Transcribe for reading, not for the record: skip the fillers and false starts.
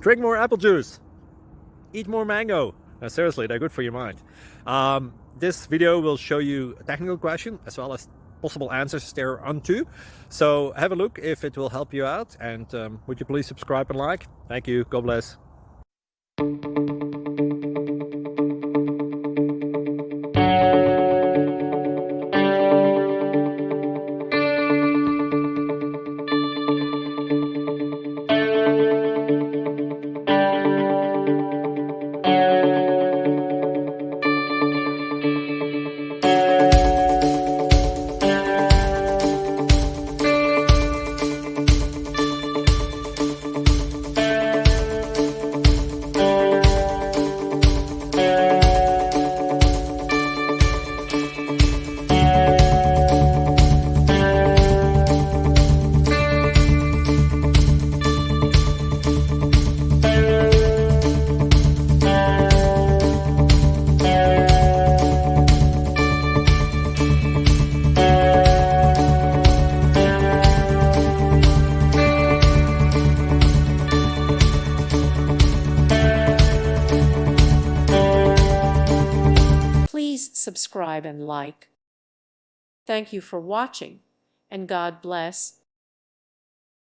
Drink more apple juice. Eat more mango. No, seriously, they're good for your mind. This video will show you a technical question as well as possible answers thereunto. So have a look if it will help you out, and would you please subscribe and like? Thank you. God bless. Please subscribe and like. Thank you for watching, and God bless.